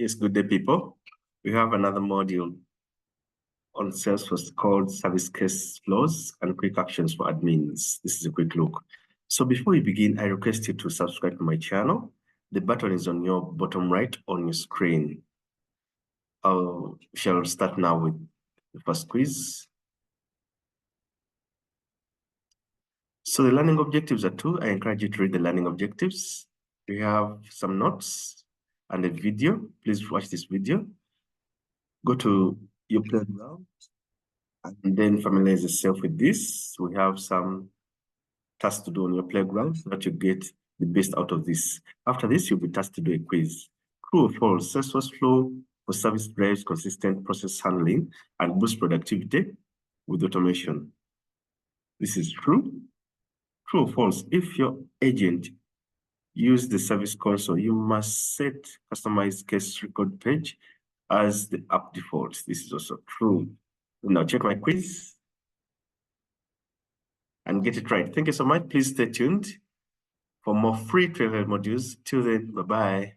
Yes, good day, people. We have another module on Salesforce called Service Case Flows and Quick Actions for Admins. This is a quick look. So before we begin, I request you to subscribe to my channel. The button is on your bottom right on your screen. I shall start now with the first quiz. So the learning objectives are two. I encourage you to read the learning objectives. We have some notes and a video. Please watch this video. Go to your playground and then familiarize yourself with this. We have some tasks to do on your playground so that you get the best out of this. After this, you'll be tasked to do a quiz. True or false? Salesforce flow for service drives consistent process handling and boosts productivity with automation. This is true. True or false? If your agent use the service console, you must set customized case record page as the app default. This is also true. Now check my quiz and get it right. Thank you so much. Please stay tuned for more free Trailhead modules. Till then, bye-bye.